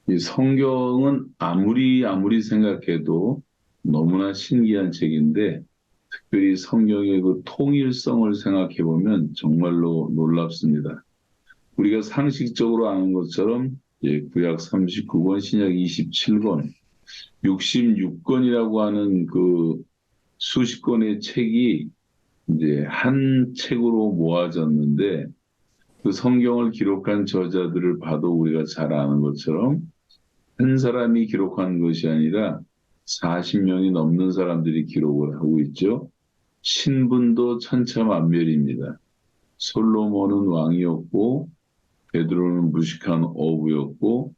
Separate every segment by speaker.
Speaker 1: 이 성경은 아무리 생각해도 너무나 신기한 책인데, 특별히 성경의 그 통일성을 생각해 보면 정말로 놀랍습니다. 우리가 상식적으로 아는 것처럼 구약 39권, 신약 27권, 66권이라고 하는 그 수십 권의 책이 이제 한 책으로 모아졌는데, 그 성경을 기록한 저자들을 봐도 우리가 잘 아는 것처럼 한 사람이 기록한 것이 아니라 40명이 넘는 사람들이 기록을 하고 있죠. 신분도 천차만별입니다. 솔로몬은 왕이었고, 베드로는 무식한 어부였고,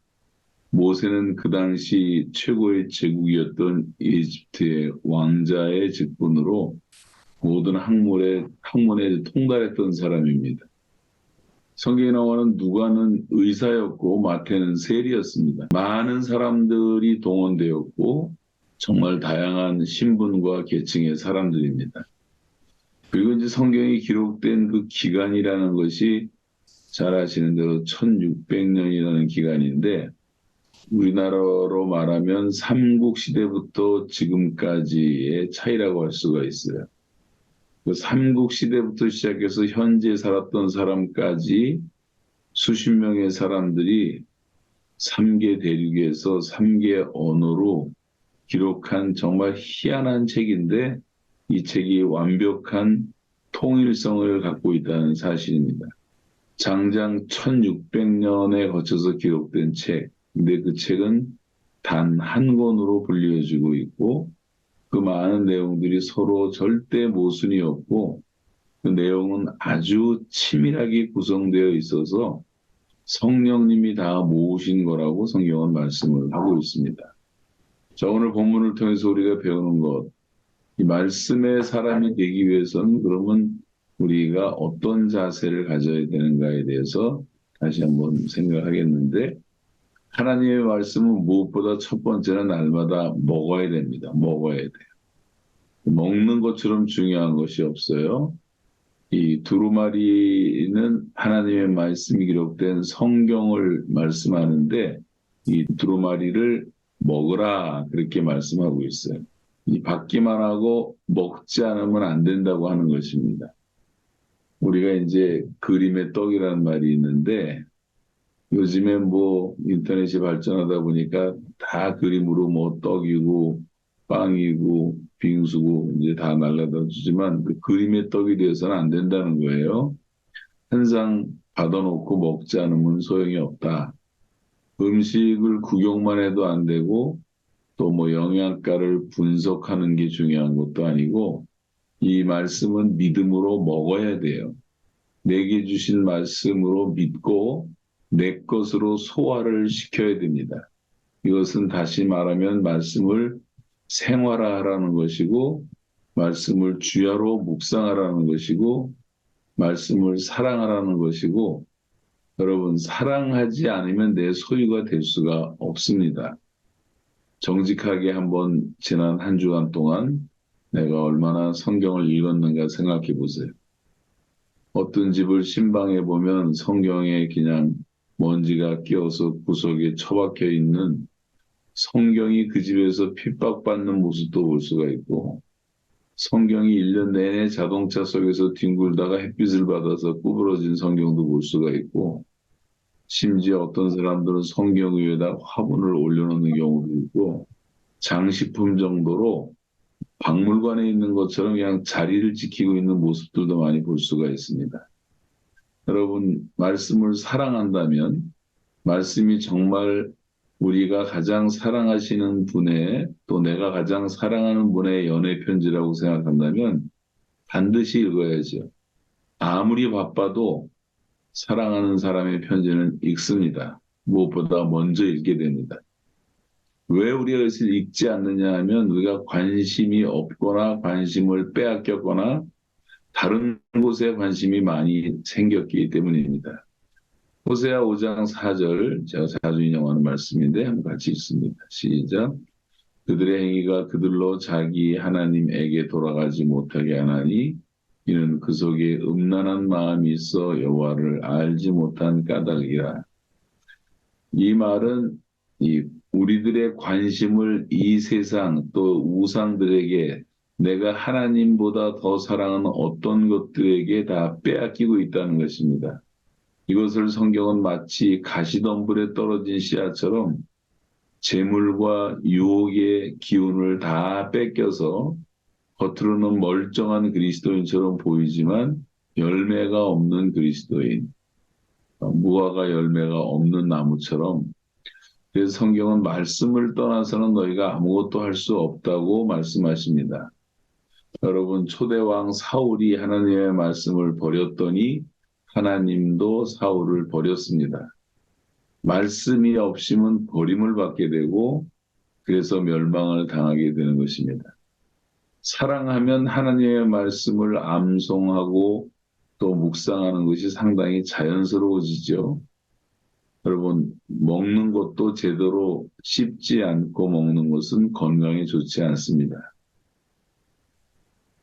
Speaker 1: 모세는 그 당시 최고의 제국이었던 이집트의 왕자의 직분으로 모든 학문에 통달했던 사람입니다. 성경에 나오는 누가는 의사였고 마태는 세리였습니다. 많은 사람들이 동원되었고 정말 다양한 신분과 계층의 사람들입니다. 그리고 이제 성경이 기록된 그 기간이라는 것이 잘 아시는 대로 1600년이라는 기간인데, 우리나라로 말하면 삼국시대부터 지금까지의 차이라고 할 수가 있어요. 그 삼국시대부터 시작해서 현재 살았던 사람까지 수십 명의 사람들이 3개 대륙에서 3개 언어로 기록한 정말 희한한 책인데, 이 책이 완벽한 통일성을 갖고 있다는 사실입니다. 장장 1600년에 거쳐서 기록된 책. 근데 그 책은 단 한 권으로 불려지고 있고, 그 많은 내용들이 서로 절대 모순이 없고, 그 내용은 아주 치밀하게 구성되어 있어서 성령님이 다 모으신 거라고 성경은 말씀을 하고 있습니다. 자, 오늘 본문을 통해서 우리가 배우는 것, 이 말씀의 사람이 되기 위해서는 그러면 우리가 어떤 자세를 가져야 되는가에 대해서 다시 한번 생각하겠는데, 하나님의 말씀은 무엇보다 첫 번째는 날마다 먹어야 됩니다. 먹어야 돼요. 먹는 것처럼 중요한 것이 없어요. 이 두루마리는 하나님의 말씀이 기록된 성경을 말씀하는데, 이 두루마리를 먹으라 그렇게 말씀하고 있어요. 이 받기만 하고 먹지 않으면 안 된다고 하는 것입니다. 우리가 이제 그림의 떡이라는 말이 있는데, 요즘에 뭐 인터넷이 발전하다 보니까 다 그림으로 뭐 떡이고 빵이고 빙수고 이제 다 날라다 주지만, 그 그림의 떡이 되어서는 안 된다는 거예요. 항상 받아놓고 먹지 않으면 소용이 없다. 음식을 구경만 해도 안 되고 또 뭐 영양가를 분석하는 게 중요한 것도 아니고, 이 말씀은 믿음으로 먹어야 돼요. 내게 주신 말씀으로 믿고 내 것으로 소화를 시켜야 됩니다. 이것은 다시 말하면 말씀을 생활화하라는 것이고, 말씀을 주야로 묵상하라는 것이고, 말씀을 사랑하라는 것이고, 여러분, 사랑하지 않으면 내 소유가 될 수가 없습니다. 정직하게 한번 지난 한 주간 동안 내가 얼마나 성경을 읽었는가 생각해 보세요. 어떤 집을 신방해 보면 성경에 그냥 먼지가 끼어서 구석에 처박혀 있는, 성경이 그 집에서 핍박받는 모습도 볼 수가 있고, 성경이 1년 내내 자동차 속에서 뒹굴다가 햇빛을 받아서 구부러진 성경도 볼 수가 있고, 심지어 어떤 사람들은 성경 위에다 화분을 올려놓는 경우도 있고, 장식품 정도로 박물관에 있는 것처럼 그냥 자리를 지키고 있는 모습들도 많이 볼 수가 있습니다. 여러분, 말씀을 사랑한다면, 말씀이 정말 우리가 가장 사랑하시는 분의, 또 내가 가장 사랑하는 분의 연애 편지라고 생각한다면 반드시 읽어야죠. 아무리 바빠도 사랑하는 사람의 편지는 읽습니다. 무엇보다 먼저 읽게 됩니다. 왜 우리가 이것을 읽지 않느냐 하면, 우리가 관심이 없거나 관심을 빼앗겼거나 다른 곳에 관심이 많이 생겼기 때문입니다. 호세아 5장 4절, 제가 자주 인용하는 말씀인데 한번 같이 읽습니다. 시작. 그들의 행위가 그들로 자기 하나님에게 돌아가지 못하게 하나니, 이는 그 속에 음란한 마음이 있어 여호와를 알지 못한 까닭이라. 이 말은 이 우리들의 관심을 이 세상 또 우상들에게 내가 하나님보다 더 사랑하는 어떤 것들에게 다 빼앗기고 있다는 것입니다. 이것을 성경은 마치 가시덤불에 떨어진 씨앗처럼 재물과 유혹의 기운을 다 뺏겨서 겉으로는 멀쩡한 그리스도인처럼 보이지만 열매가 없는 그리스도인, 무화과 열매가 없는 나무처럼. 그래서 성경은 말씀을 떠나서는 너희가 아무것도 할 수 없다고 말씀하십니다. 여러분, 초대왕 사울이 하나님의 말씀을 버렸더니 하나님도 사울을 버렸습니다. 말씀이 없이면 버림을 받게 되고 그래서 멸망을 당하게 되는 것입니다. 사랑하면 하나님의 말씀을 암송하고 또 묵상하는 것이 상당히 자연스러워지죠. 여러분, 먹는 것도 제대로 씹지 않고 먹는 것은 건강에 좋지 않습니다.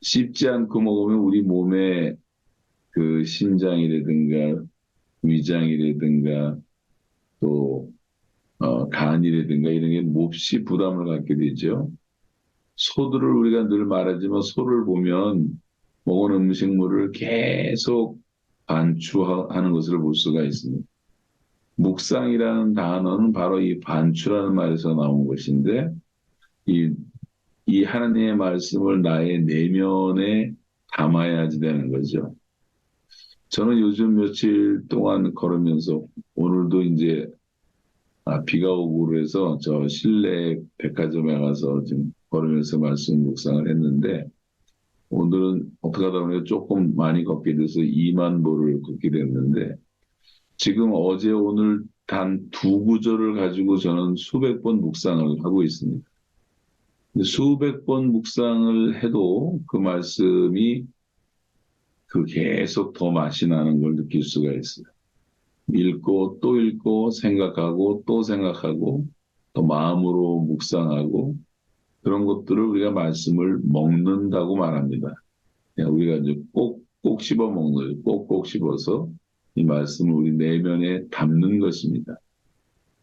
Speaker 1: 씹지 않고 먹으면 우리 몸에 그 심장이라든가 위장이라든가 또 간이라든가 이런 게 몹시 부담을 갖게 되죠. 소들을 우리가 늘 말하지만 소를 보면 먹은 음식물을 계속 반추하는 것을 볼 수가 있습니다. 묵상이라는 단어는 바로 이 반추라는 말에서 나온 것인데 이 하나님의 말씀을 나의 내면에 담아야지 되는 거죠. 저는 요즘 며칠 동안 걸으면서 오늘도 이제 비가 오고 그래서 저 실내 백화점에 가서 지금 걸으면서 말씀 묵상을 했는데 오늘은 어떻게 하다 보니까 조금 많이 걷게 돼서 2만 보를 걷게 됐는데 지금 어제 오늘 단 두 구절을 가지고 저는 수백 번 묵상을 하고 있습니다. 수백 번 묵상을 해도 그 말씀이 계속 더 맛이 나는 걸 느낄 수가 있어요. 읽고 또 읽고 생각하고 또 생각하고 또 마음으로 묵상하고 그런 것들을 우리가 말씀을 먹는다고 말합니다. 우리가 이제 꼭꼭 씹어 먹는 거죠. 꼭꼭 씹어서 이 말씀을 우리 내면에 담는 것입니다.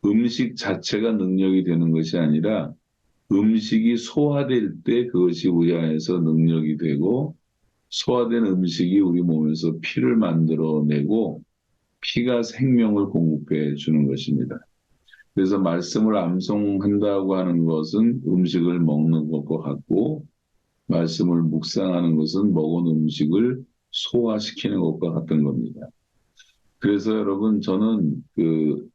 Speaker 1: 음식 자체가 능력이 되는 것이 아니라 음식이 소화될 때 그것이 우리 안에서 능력이 되고 소화된 음식이 우리 몸에서 피를 만들어내고 피가 생명을 공급해 주는 것입니다. 그래서 말씀을 암송한다고 하는 것은 음식을 먹는 것과 같고 말씀을 묵상하는 것은 먹은 음식을 소화시키는 것과 같은 겁니다. 그래서 여러분 저는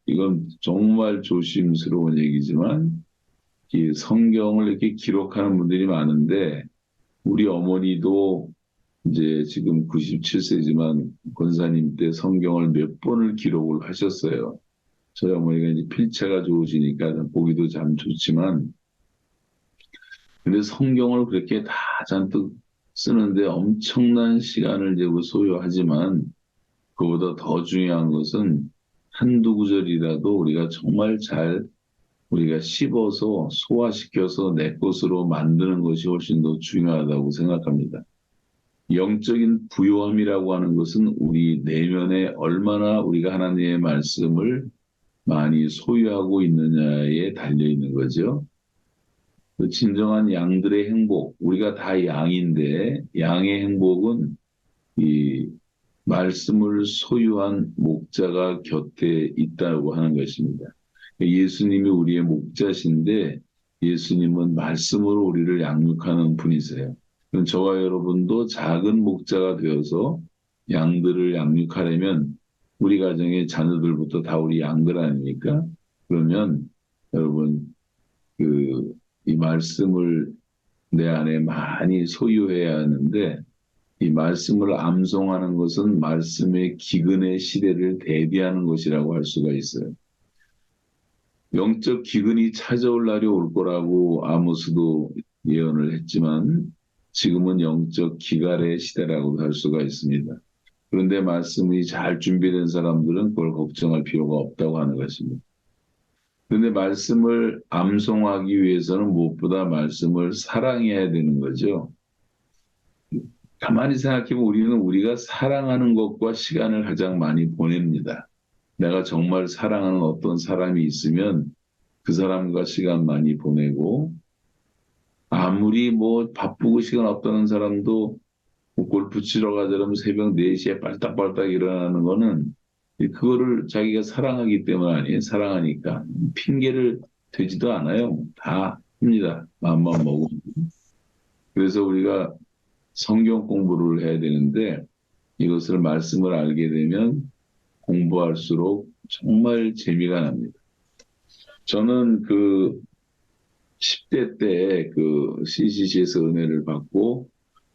Speaker 1: 이건 정말 조심스러운 얘기지만 이 성경을 이렇게 기록하는 분들이 많은데 우리 어머니도 이제 지금 97세지만 권사님 때 성경을 몇 번을 기록을 하셨어요. 저희 어머니가 이제 필체가 좋으시니까 보기도 참 좋지만 근데 성경을 그렇게 다 잔뜩 쓰는데 엄청난 시간을 제고 소요하지만 그보다 더 중요한 것은 한두 구절이라도 우리가 정말 잘 우리가 씹어서 소화시켜서 내 것으로 만드는 것이 훨씬 더 중요하다고 생각합니다. 영적인 부요함이라고 하는 것은 우리 내면에 얼마나 우리가 하나님의 말씀을 많이 소유하고 있느냐에 달려 있는 거죠. 진정한 양들의 행복, 우리가 다 양인데 양의 행복은 이 말씀을 소유한 목자가 곁에 있다고 하는 것입니다. 예수님이 우리의 목자신데 예수님은 말씀으로 우리를 양육하는 분이세요. 그럼 저와 여러분도 작은 목자가 되어서 양들을 양육하려면 우리 가정의 자녀들부터 다 우리 양들 아닙니까? 그러면 여러분 이 말씀을 내 안에 많이 소유해야 하는데 이 말씀을 암송하는 것은 말씀의 기근의 시대를 대비하는 것이라고 할 수가 있어요. 영적 기근이 찾아올 날이 올 거라고 아모스도 예언을 했지만 지금은 영적 기갈의 시대라고도 할 수가 있습니다. 그런데 말씀이 잘 준비된 사람들은 그걸 걱정할 필요가 없다고 하는 것입니다. 그런데 말씀을 암송하기 위해서는 무엇보다 말씀을 사랑해야 되는 거죠. 가만히 생각해보면 우리는 우리가 사랑하는 것과 시간을 가장 많이 보냅니다. 내가 정말 사랑하는 어떤 사람이 있으면 그 사람과 시간 많이 보내고, 아무리 뭐 바쁘고 시간 없다는 사람도 뭐 골프 치러 가자면 새벽 4시에 빨딱빨딱 일어나는 거는 그거를 자기가 사랑하기 때문 아니에요. 사랑하니까. 핑계를 대지도 않아요. 다 합니다. 마음만 먹고. 그래서 우리가 성경 공부를 해야 되는데 이것을 말씀을 알게 되면 공부할수록 정말 재미가 납니다. 저는 그 10대 때 그 CCC에서 은혜를 받고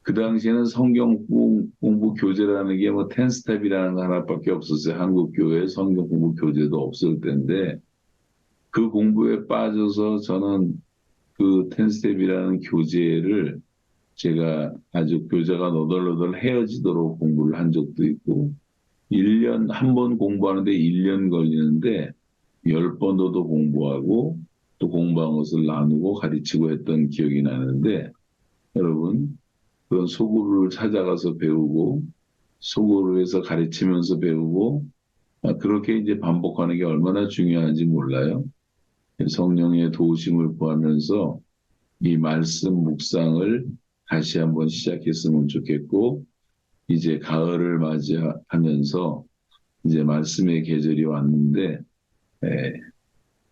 Speaker 1: 그 당시에는 성경 공부 교재라는 게 뭐 텐스텝이라는 거 하나밖에 없었어요. 한국 교회 성경 공부 교재도 없을 때인데 그 공부에 빠져서 저는 그 텐스텝이라는 교재를 제가 아주 교재가 너덜너덜 헤어지도록 공부를 한 적도 있고 1년 한 번 공부하는데 1년 걸리는데 10번도 더 공부하고 또 공부한 것을 나누고 가르치고 했던 기억이 나는데 여러분 그런 소구를 찾아가서 배우고 소구로에서 가르치면서 배우고 그렇게 이제 반복하는 게 얼마나 중요한지 몰라요. 성령의 도우심을 구하면서 이 말씀 묵상을 다시 한번 시작했으면 좋겠고 이제 가을을 맞이하면서 이제 말씀의 계절이 왔는데 에,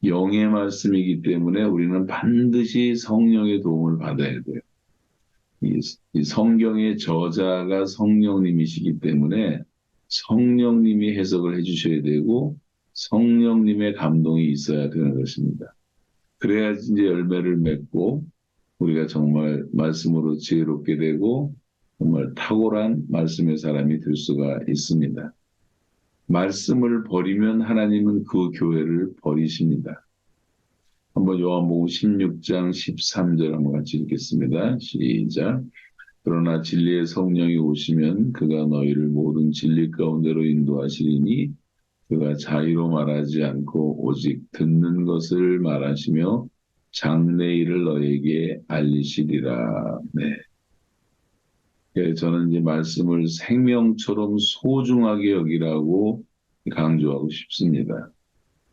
Speaker 1: 영의 말씀이기 때문에 우리는 반드시 성령의 도움을 받아야 돼요. 이 성경의 저자가 성령님이시기 때문에 성령님이 해석을 해주셔야 되고 성령님의 감동이 있어야 되는 것입니다. 그래야지 이제 열매를 맺고 우리가 정말 말씀으로 지혜롭게 되고 정말 탁월한 말씀의 사람이 될 수가 있습니다. 말씀을 버리면 하나님은 그 교회를 버리십니다. 한번 요한복음 16장 13절 한번 같이 읽겠습니다. 시작. 그러나 진리의 성령이 오시면 그가 너희를 모든 진리 가운데로 인도하시리니 그가 자의로 말하지 않고 오직 듣는 것을 말하시며 장래 일을 너에게 알리시리라. 네. 저는 이제 말씀을 생명처럼 소중하게 여기라고 강조하고 싶습니다.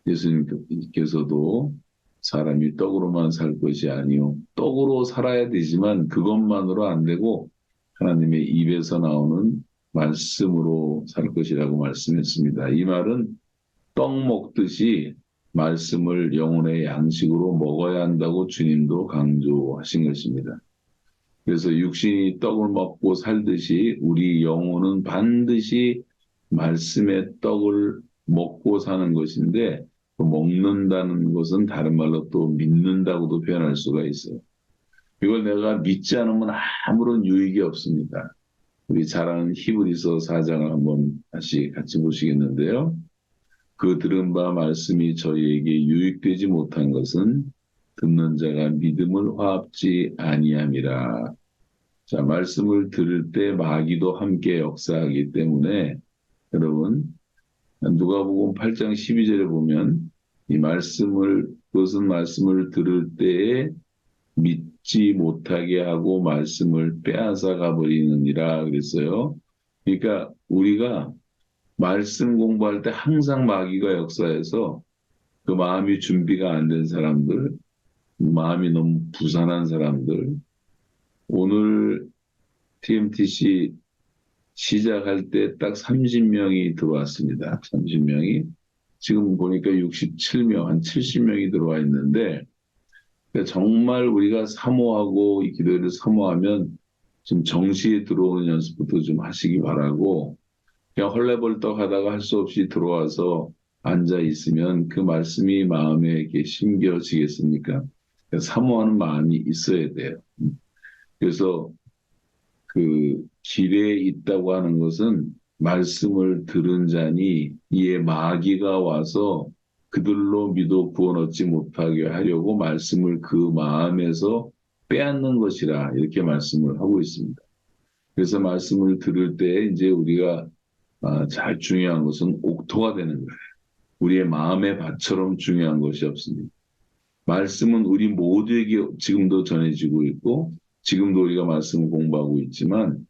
Speaker 1: 예수님께서도 사람이 떡으로만 살 것이 아니요 떡으로 살아야 되지만 그것만으로 안 되고 하나님의 입에서 나오는 말씀으로 살 것이라고 말씀했습니다. 이 말은 떡 먹듯이 말씀을 영혼의 양식으로 먹어야 한다고 주님도 강조하신 것입니다. 그래서 육신이 떡을 먹고 살듯이 우리 영혼은 반드시 말씀의 떡을 먹고 사는 것인데 그 먹는다는 것은 다른 말로 또 믿는다고도 표현할 수가 있어요. 이걸 내가 믿지 않으면 아무런 유익이 없습니다. 우리 잘 아는 히브리서 4장을 한번 다시 같이 보시겠는데요. 그 들은 바 말씀이 저희에게 유익되지 못한 것은 듣는 자가 믿음을 화합지 아니함이라. 자, 말씀을 들을 때 마귀도 함께 역사하기 때문에 여러분 누가복음 8장 12절에 보면 이 말씀을 그것은 말씀을 들을 때에 믿지 못하게 하고 말씀을 빼앗아 가버리느니라 그랬어요. 그러니까 우리가 말씀 공부할 때 항상 마귀가 역사해서 그 마음이 준비가 안 된 사람들, 마음이 너무 부산한 사람들, 오늘 TMTC 시작할 때 딱 30명이 들어왔습니다. 30명이. 지금 보니까 67명, 한 70명이 들어와 있는데 그러니까 정말 우리가 사모하고 이 기도를 사모하면 좀 정시에 들어오는 연습부터 좀 하시기 바라고 그냥 헐레벌떡 하다가 할 수 없이 들어와서 앉아 있으면 그 말씀이 마음에 이렇게 심겨지겠습니까? 그러니까 사모하는 마음이 있어야 돼요. 그래서 그 길에 있다고 하는 것은 말씀을 들은 자니 이에 마귀가 와서 그들로 믿어 구원 얻지 못하게 하려고 말씀을 그 마음에서 빼앗는 것이라 이렇게 말씀을 하고 있습니다. 그래서 말씀을 들을 때 이제 우리가 잘 중요한 것은 옥토가 되는 거예요. 우리의 마음의 밭처럼 중요한 것이 없습니다. 말씀은 우리 모두에게 지금도 전해지고 있고 지금도 우리가 말씀을 공부하고 있지만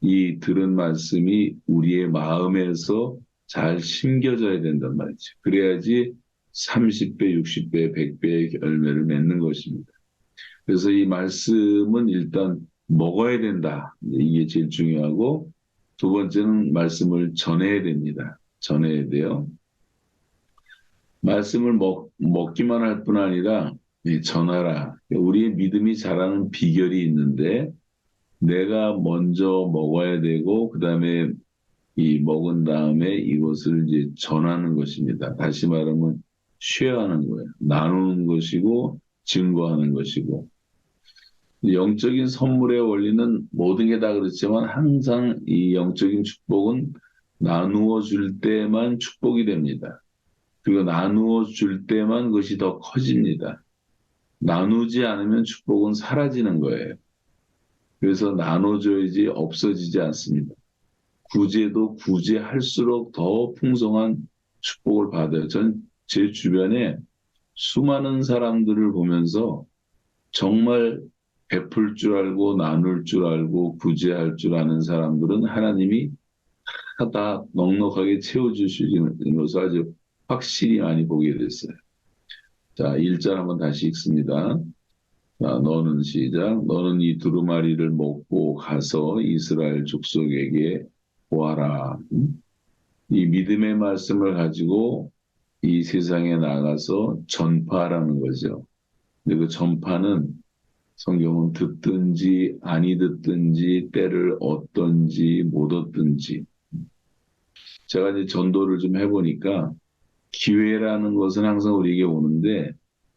Speaker 1: 이 들은 말씀이 우리의 마음에서 잘 심겨져야 된단 말이죠. 그래야지 30배, 60배, 100배의 열매를 맺는 것입니다. 그래서 이 말씀은 일단 먹어야 된다. 이게 제일 중요하고, 두 번째는 말씀을 전해야 됩니다. 전해야 돼요. 말씀을 먹기만 할 뿐 아니라 전하라. 우리의 믿음이 자라는 비결이 있는데, 내가 먼저 먹어야 되고, 그 다음에 이 먹은 다음에 이것을 이제 전하는 것입니다. 다시 말하면 쉐어하는 거예요. 나누는 것이고 증거하는 것이고, 영적인 선물의 원리는 모든 게 다 그렇지만 항상 이 영적인 축복은 나누어 줄 때만 축복이 됩니다. 그리고 나누어 줄 때만 그것이 더 커집니다. 나누지 않으면 축복은 사라지는 거예요. 그래서 나눠줘야지 없어지지 않습니다. 구제도 구제할수록 더 풍성한 축복을 받아요. 전 제 주변에 수많은 사람들을 보면서 정말 베풀 줄 알고 나눌 줄 알고 구제할 줄 아는 사람들은 하나님이 다 넉넉하게 채워주시는 것을 아주 확실히 많이 보게 됐어요. 자, 1절 한번 다시 읽습니다. 자, 너는 시작. 너는 이 두루마리를 먹고 가서 이스라엘 족속에게 보아라. 이 믿음의 말씀을 가지고 이 세상에 나가서 전파하라는 거죠. 근데 그 전파는 성경은 듣든지 아니 듣든지 때를 얻든지 못 얻든지, 제가 이제 전도를 좀 해보니까 기회라는 것은 항상 우리에게 오는데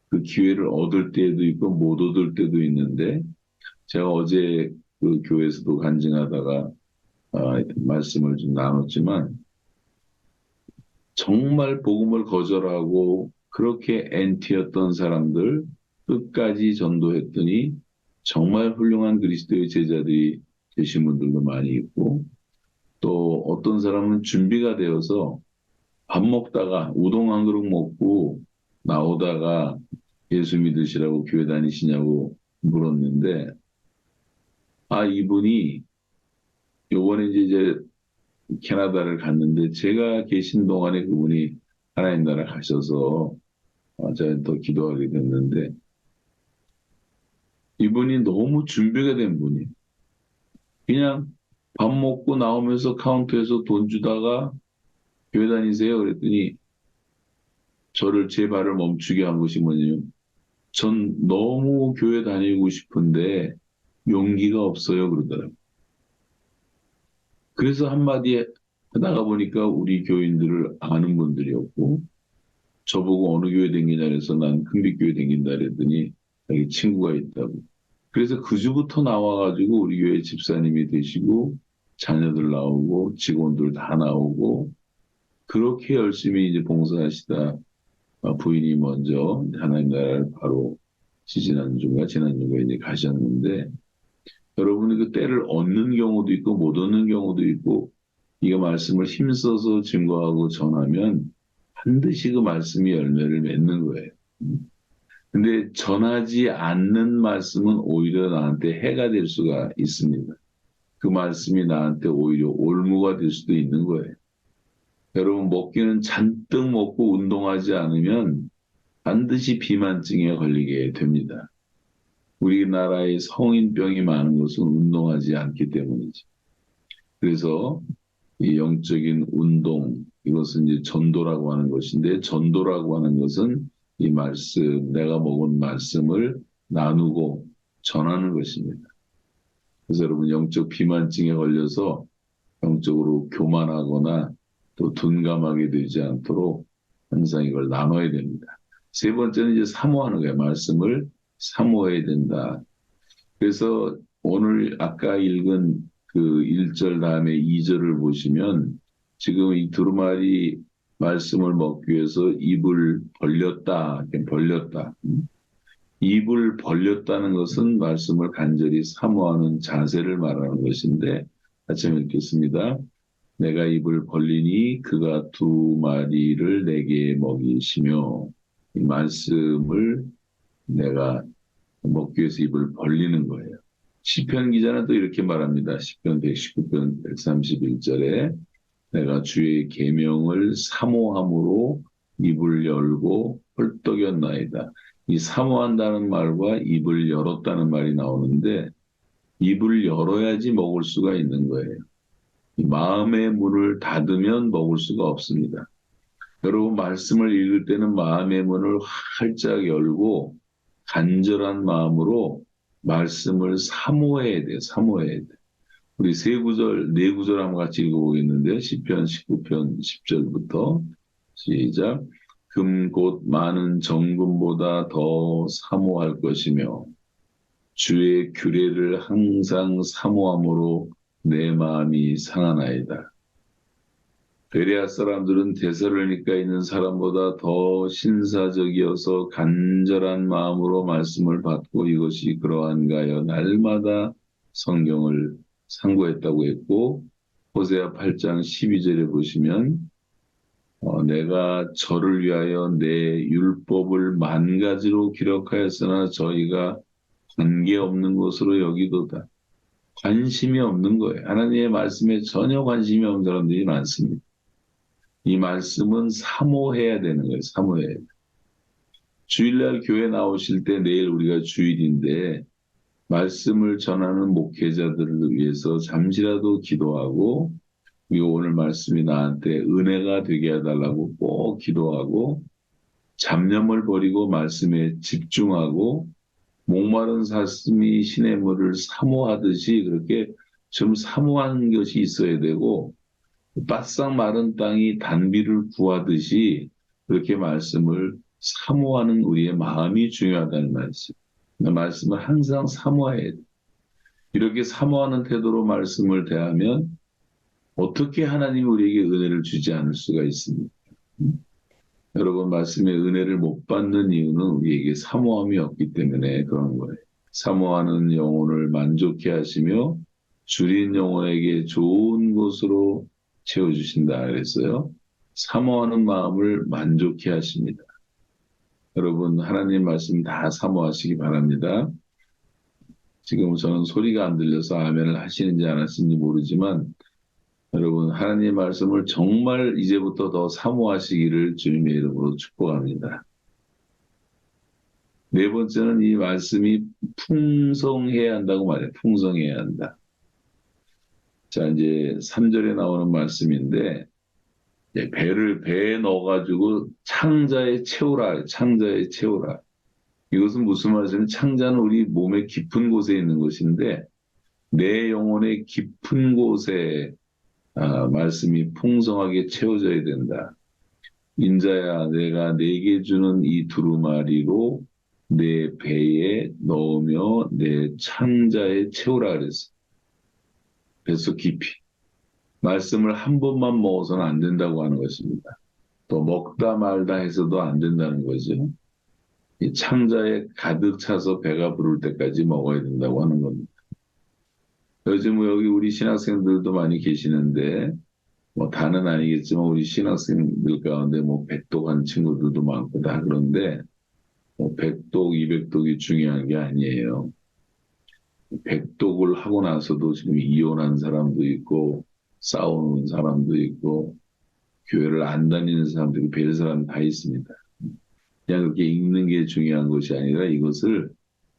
Speaker 1: 그 기회를 얻을 때도 있고 못 얻을 때도 있는데, 제가 어제 그 교회에서도 간증하다가 말씀을 좀 나눴지만, 정말 복음을 거절하고 그렇게 엔티였던 사람들 끝까지 전도했더니 정말 훌륭한 그리스도의 제자들이 되신 분들도 많이 있고, 또 어떤 사람은 준비가 되어서 밥 먹다가 우동 한 그릇 먹고 나오다가 예수 믿으시라고 교회 다니시냐고 물었는데, 이분이 요번에 이제 캐나다를 갔는데 제가 계신 동안에 그분이 하나님 나라 가셔서 저한테 더 기도하게 됐는데, 이분이 너무 준비가 된 분이 그냥 밥 먹고 나오면서 카운터에서 돈 주다가 교회 다니세요? 그랬더니 저를 제 발을 멈추게 한 것이 뭐냐면, 전 너무 교회 다니고 싶은데 용기가 없어요 그러더라고요. 그래서 한마디 하다가 보니까 우리 교인들을 아는 분들이었고, 저보고 어느 교회 다니냐 그래서 난 큰빛교회 다닌다 그랬더니 자기 친구가 있다고. 그래서 그 주부터 나와가지고 우리 교회 집사님이 되시고 자녀들 나오고 직원들 다 나오고, 그렇게 열심히 이제 봉사하시다 부인이 먼저 하나님 나라를 바로 지난주가 이제 가셨는데, 여러분이 그 때를 얻는 경우도 있고 못 얻는 경우도 있고, 이거 말씀을 힘써서 증거하고 전하면 반드시 그 말씀이 열매를 맺는 거예요. 근데 전하지 않는 말씀은 오히려 나한테 해가 될 수가 있습니다. 그 말씀이 나한테 오히려 올무가 될 수도 있는 거예요. 여러분, 먹기는 잔뜩 먹고 운동하지 않으면 반드시 비만증에 걸리게 됩니다. 우리나라의 성인병이 많은 것은 운동하지 않기 때문이죠. 그래서 이 영적인 운동, 이것은 이제 전도라고 하는 것인데, 전도라고 하는 것은 이 말씀, 내가 먹은 말씀을 나누고 전하는 것입니다. 그래서 여러분, 영적 비만증에 걸려서 영적으로 교만하거나 또 둔감하게 되지 않도록 항상 이걸 나눠야 됩니다. 세 번째는 이제 사모하는 거예요. 말씀을 사모해야 된다. 그래서 오늘 아까 읽은 그 1절 다음에 2절을 보시면, 지금 이 두루마리 말씀을 먹기 위해서 입을 벌렸다. 벌렸다. 입을 벌렸다는 것은 말씀을 간절히 사모하는 자세를 말하는 것인데, 같이 읽겠습니다. 내가 입을 벌리니 그가 두 마리를 내게 먹이시며, 이 말씀을 내가 먹기 위해서 입을 벌리는 거예요. 시편 기자는 또 이렇게 말합니다. 시편 119편 131절에 내가 주의 계명을 사모함으로 입을 열고 헐떡였나이다. 이 사모한다는 말과 입을 열었다는 말이 나오는데 입을 열어야지 먹을 수가 있는 거예요. 마음의 문을 닫으면 먹을 수가 없습니다. 여러분 말씀을 읽을 때는 마음의 문을 활짝 열고 간절한 마음으로 말씀을 사모해야 돼요. 사모해야 돼요. 우리 세 구절, 네 구절 한번 같이 읽어보겠는데요. 시편 19편 10절부터 시작. 금 곧 많은 정금보다 더 사모할 것이며 주의 규례를 항상 사모함으로 내 마음이 상하나이다. 베레아 사람들은 데살로니가에 있는 사람보다 더 신사적이어서 간절한 마음으로 말씀을 받고 이것이 그러한가 하여 날마다 성경을 상고했다고 했고 호세아 8장 12절에 보시면 내가 저를 위하여 내 율법을 만 가지로 기록하였으나 저희가 관계없는 것으로 여기도다. 관심이 없는 거예요. 하나님의 말씀에 전혀 관심이 없는 사람들이 많습니다. 이 말씀은 사모해야 되는 거예요. 사모해야 돼요. 주일날 교회 나오실 때 내일 우리가 주일인데 말씀을 전하는 목회자들을 위해서 잠시라도 기도하고 그리고 오늘 말씀이 나한테 은혜가 되게 해달라고 꼭 기도하고 잡념을 버리고 말씀에 집중하고 목마른 사슴이 시냇물을 사모하듯이 그렇게 좀 사모하는 것이 있어야 되고 바싹 마른 땅이 단비를 구하듯이 그렇게 말씀을 사모하는 우리의 마음이 중요하다는 말씀. 말씀을 항상 사모해야 돼. 이렇게 사모하는 태도로 말씀을 대하면 어떻게 하나님이 우리에게 은혜를 주지 않을 수가 있습니까? 여러분 말씀의 은혜를 못 받는 이유는 우리에게 사모함이 없기 때문에 그런 거예요. 사모하는 영혼을 만족해 하시며 줄인 영혼에게 좋은 것으로 채워주신다 그랬어요. 사모하는 마음을 만족해 하십니다. 여러분 하나님 말씀 다 사모하시기 바랍니다. 지금 저는 소리가 안 들려서 아멘을 하시는지 안 하시는지 모르지만 여러분 하나님 말씀을 정말 이제부터 더 사모하시기를 주님의 이름으로 축복합니다. 네 번째는 이 말씀이 풍성해야 한다고 말해요. 풍성해야 한다. 자 이제 3절에 나오는 말씀인데 배에 넣어가지고 창자에 채우라. 창자에 채우라. 이것은 무슨 말이냐면 창자는 우리 몸의 깊은 곳에 있는 것인데 내 영혼의 깊은 곳에 말씀이 풍성하게 채워져야 된다. 인자야 내가 내게 주는 이 두루마리로 내 배에 넣으며 내 창자에 채우라 그랬어. 뱃속 깊이. 말씀을 한 번만 먹어서는 안 된다고 하는 것입니다. 또 먹다 말다 해서도 안 된다는 거죠. 이 창자에 가득 차서 배가 부를 때까지 먹어야 된다고 하는 겁니다. 요즘 여기 우리 신학생들도 많이 계시는데 뭐 다는 아니겠지만 우리 신학생들 가운데 뭐 백독한 친구들도 많고 다 그런데 뭐 백독, 200독이 중요한 게 아니에요. 백독을 하고 나서도 지금 이혼한 사람도 있고 싸우는 사람도 있고 교회를 안 다니는 사람도 별 사람 다 있습니다. 그냥 그렇게 읽는 게 중요한 것이 아니라 이것을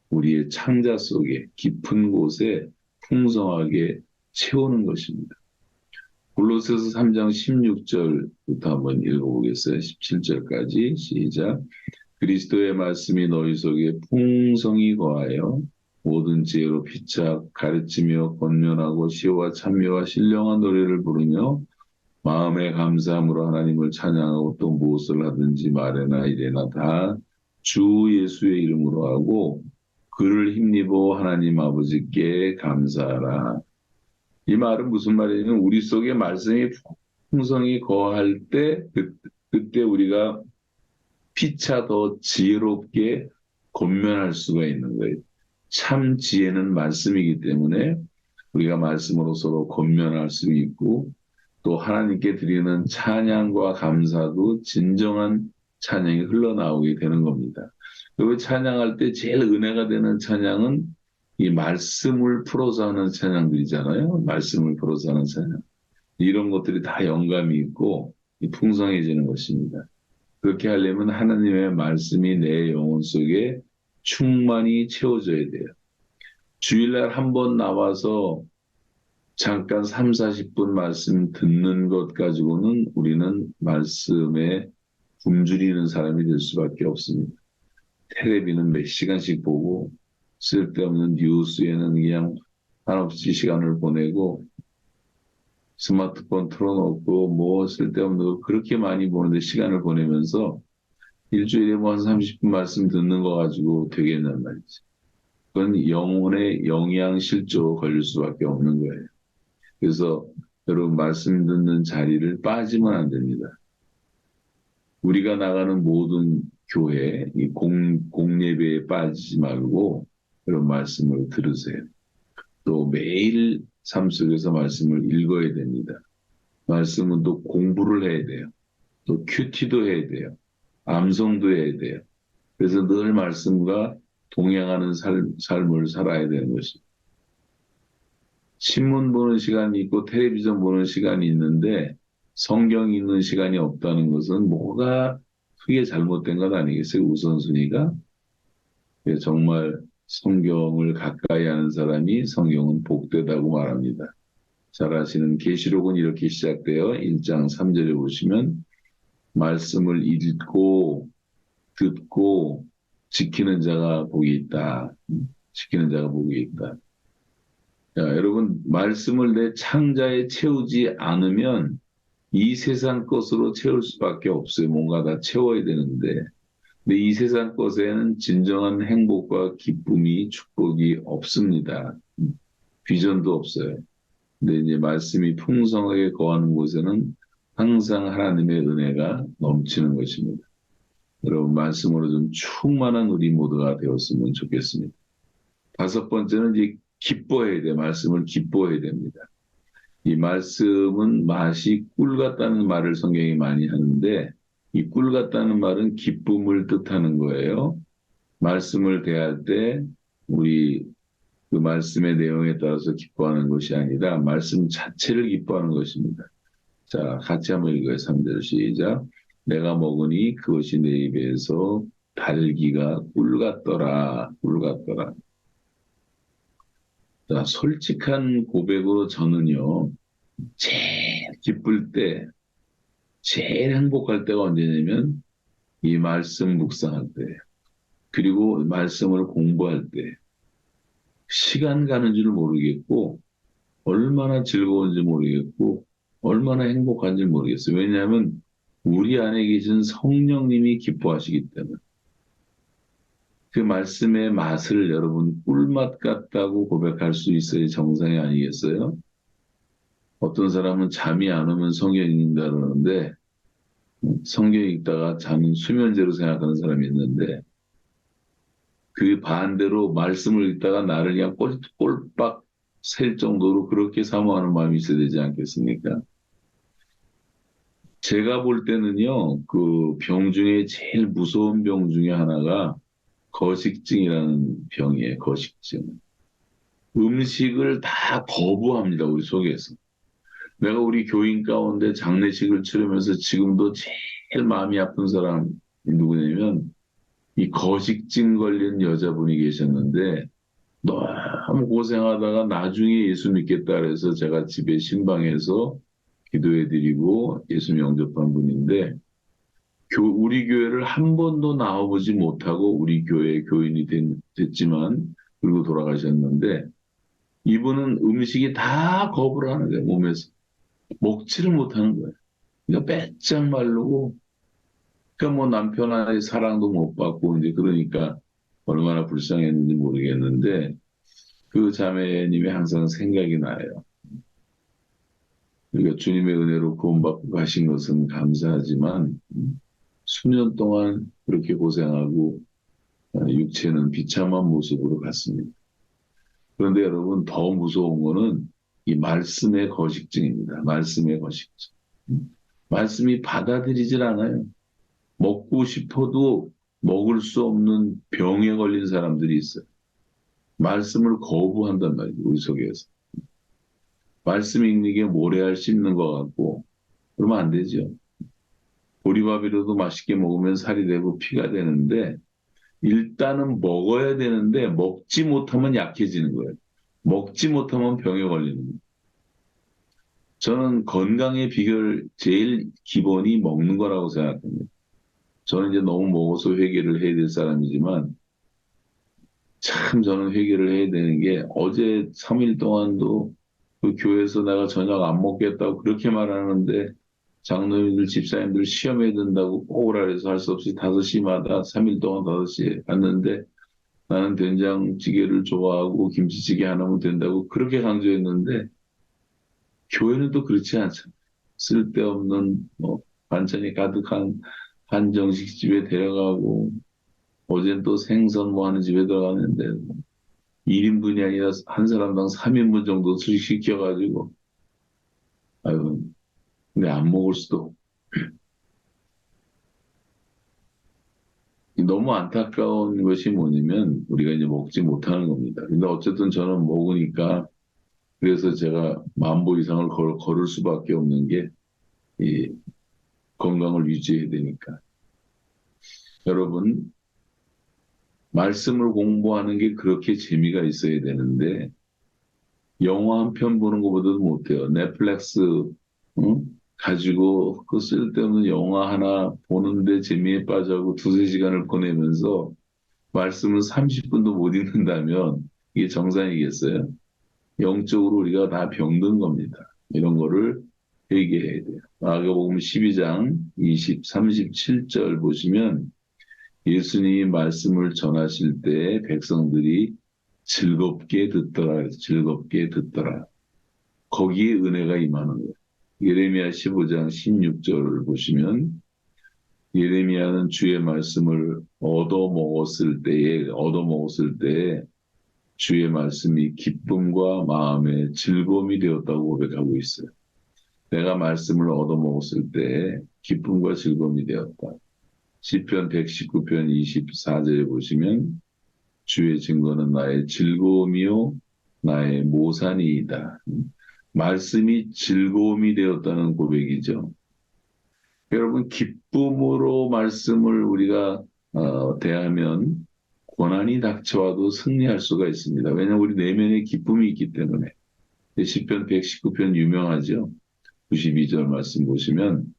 Speaker 1: 우리의 창자 속에 깊은 곳에 풍성하게 채우는 것입니다. 골로새서 3장 16절부터 한번 읽어보겠어요. 17절까지 시작. 그리스도의 말씀이 너희 속에 풍성히 거하여 모든 지혜로 피착 가르치며 권면하고 시와 찬미와 신령한 노래를 부르며 마음의 감사함으로 하나님을 찬양하고 또 무엇을 하든지 말에나 이래나 다 주 예수의 이름으로 하고 그를 힘입어 하나님 아버지께 감사하라. 이 말은 무슨 말이냐면 우리 속에 말씀이 풍성히 거할 때 그때 우리가 피차 더 지혜롭게 권면할 수가 있는 거예요. 참 지혜는 말씀이기 때문에 우리가 말씀으로 서로 권면할 수 있고 또 하나님께 드리는 찬양과 감사도 진정한 찬양이 흘러나오게 되는 겁니다. 그리고 찬양할 때 제일 은혜가 되는 찬양은 이 말씀을 풀어서 하는 찬양들이잖아요. 말씀을 풀어서 하는 찬양. 이런 것들이 다 영감이 있고 풍성해지는 것입니다. 그렇게 하려면 하나님의 말씀이 내 영혼 속에 충만히 채워져야 돼요. 주일날 한 번 나와서 잠깐 3, 40분 말씀 듣는 것 가지고는 우리는 말씀에 굶주리는 사람이 될 수밖에 없습니다. 텔레비는 몇 시간씩 보고 쓸데없는 뉴스에는 그냥 한없이 시간을 보내고 스마트폰 틀어놓고 뭐 쓸데없는 거 그렇게 많이 보는데 시간을 보내면서 일주일에 뭐 한 30분 말씀 듣는 거 가지고 되겠냔 말이지. 그건 영혼의 영양실조로 걸릴 수밖에 없는 거예요. 그래서 여러분 말씀 듣는 자리를 빠지면 안 됩니다. 우리가 나가는 모든 교회, 이 공예배에 빠지지 말고 그런 말씀을 들으세요. 또 매일 삶 속에서 말씀을 읽어야 됩니다. 말씀은 또 공부를 해야 돼요. 또 큐티도 해야 돼요. 암송도 해야 돼요. 그래서 늘 말씀과 동행하는 삶을 살아야 되는 것입니다. 신문 보는 시간이 있고 텔레비전 보는 시간이 있는데 성경 읽는 시간이 없다는 것은 뭐가 크게 잘못된 것 아니겠어요? 우선순위가? 정말 성경을 가까이 하는 사람이 성경은 복되다고 말합니다. 잘 아시는 계시록은 이렇게 시작돼요. 1장 3절에 보시면 말씀을 읽고 듣고 지키는 자가 복이 있다. 지키는 자가 복이 있다. 자, 여러분 말씀을 내 창자에 채우지 않으면 이 세상 것으로 채울 수밖에 없어요. 뭔가 다 채워야 되는데. 근데 이 세상 것에는 진정한 행복과 기쁨이 축복이 없습니다. 비전도 없어요. 근데 이제 말씀이 풍성하게 거하는 곳에는 항상 하나님의 은혜가 넘치는 것입니다. 여러분 말씀으로 좀 충만한 우리 모두가 되었으면 좋겠습니다. 다섯 번째는 이제 기뻐해야 돼. 말씀을 기뻐해야 됩니다. 이 말씀은 맛이 꿀 같다는 말을 성경이 많이 하는데 이 꿀 같다는 말은 기쁨을 뜻하는 거예요. 말씀을 대할 때 우리 그 말씀의 내용에 따라서 기뻐하는 것이 아니라 말씀 자체를 기뻐하는 것입니다. 자, 같이 한번 읽어요. 3절 시작. 내가 먹으니 그것이 내 입에서 달기가 꿀 같더라. 꿀 같더라. 자, 솔직한 고백으로 저는요. 제일 기쁠 때, 제일 행복할 때가 언제냐면 이 말씀 묵상할 때, 그리고 말씀을 공부할 때 시간 가는 줄 모르겠고 얼마나 즐거운지 모르겠고 얼마나 행복한지 모르겠어요. 왜냐하면 우리 안에 계신 성령님이 기뻐하시기 때문에 그 말씀의 맛을 여러분 꿀맛 같다고 고백할 수 있어야 정상이 아니겠어요? 어떤 사람은 잠이 안 오면 성경 읽는다 그러는데 성경 읽다가 잠은 수면제로 생각하는 사람이 있는데 그 반대로 말씀을 읽다가 나를 그냥 꼴박 셀 정도로 그렇게 사모하는 마음이 있어야 되지 않겠습니까? 제가 볼 때는요, 그 병 중에 제일 무서운 병 중에 하나가 거식증이라는 병이에요, 거식증. 음식을 다 거부합니다, 우리 속에서. 내가 우리 교인 가운데 장례식을 치르면서 지금도 제일 마음이 아픈 사람이 누구냐면 이 거식증 걸린 여자분이 계셨는데 너무 고생하다가 나중에 예수 믿겠다 그래서 제가 집에 신방에서 기도해드리고 예수 영접한 분인데 우리 교회를 한 번도 나와보지 못하고 우리 교회 교인이 됐지만 그리고 돌아가셨는데 이분은 음식이 다 거부를 하는 거예요. 몸에서. 먹지를 못하는 거예요. 그러니까 빼짝 마르고 그러니까 뭐 남편의 사랑도 못 받고 이제 그러니까 얼마나 불쌍했는지 모르겠는데 그 자매님이 항상 생각이 나요. 그러니까 주님의 은혜로 구원받고 가신 것은 감사하지만 수년 동안 그렇게 고생하고 육체는 비참한 모습으로 갔습니다. 그런데 여러분 더 무서운 거는 이 말씀의 거식증입니다. 말씀의 거식증. 말씀이 받아들이질 않아요. 먹고 싶어도 먹을 수 없는 병에 걸린 사람들이 있어요. 말씀을 거부한단 말이에요. 우리 속에서. 말씀 읽는 게 모래알 씹는 것 같고 그러면 안 되죠. 보리밥이라도 맛있게 먹으면 살이 되고 피가 되는데 일단은 먹어야 되는데 먹지 못하면 약해지는 거예요. 먹지 못하면 병에 걸리는 거예요. 저는 건강의 비결 제일 기본이 먹는 거라고 생각합니다. 저는 이제 너무 먹어서 회개를 해야 될 사람이지만 참 저는 회개를 해야 되는 게 어제 3일 동안도 그 교회에서 내가 저녁 안 먹겠다고 그렇게 말하는데 장로님들, 집사님들 시험해야 된다고 꼭 오라 해서 할 수 없이 5시마다 3일 동안 5시에 갔는데 나는 된장찌개를 좋아하고 김치찌개 하나면 된다고 그렇게 강조했는데 교회는 또 그렇지 않잖아요. 쓸데없는 뭐 반찬이 가득한 한정식집에 데려가고 어젠 또 생선 뭐 하는 집에 들어갔는데 1인분이 아니라 한 사람당 3인분 정도 시켜가지고 아유 근데 안 먹을 수도 너무 안타까운 것이 뭐냐면 우리가 이제 먹지 못하는 겁니다. 근데 어쨌든 저는 먹으니까 그래서 제가 10,000보 이상을 걸을 수밖에 없는 게 이 건강을 유지해야 되니까. 여러분 말씀을 공부하는 게 그렇게 재미가 있어야 되는데 영화 한 편 보는 것보다도 못해요. 넷플릭스 응? 가지고 그 쓸데없는 영화 하나 보는데 재미에 빠져고 2~3시간을 보내면서 말씀을 30분도 못 읽는다면 이게 정상이겠어요? 영적으로 우리가 다 병든 겁니다. 이런 거를 회개해야 돼요. 마가복음 12장 37절 보시면 예수님이 말씀을 전하실 때 백성들이 즐겁게 듣더라. 즐겁게 듣더라. 거기에 은혜가 임하는 거예요. 예레미야 15장 16절을 보시면 예레미야는 주의 말씀을 얻어먹었을 때에 주의 말씀이 기쁨과 마음의 즐거움이 되었다고 고백하고 있어요. 내가 말씀을 얻어먹었을 때 기쁨과 즐거움이 되었다. 시편 119편 24절에 보시면 주의 증거는 나의 즐거움이요 나의 모산이이다. 말씀이 즐거움이 되었다는 고백이죠. 여러분 기쁨으로 말씀을 우리가 대하면 고난이 닥쳐와도 승리할 수가 있습니다. 왜냐하면 우리 내면에 기쁨이 있기 때문에. 시편 119편 유명하죠. 92절 말씀 보시면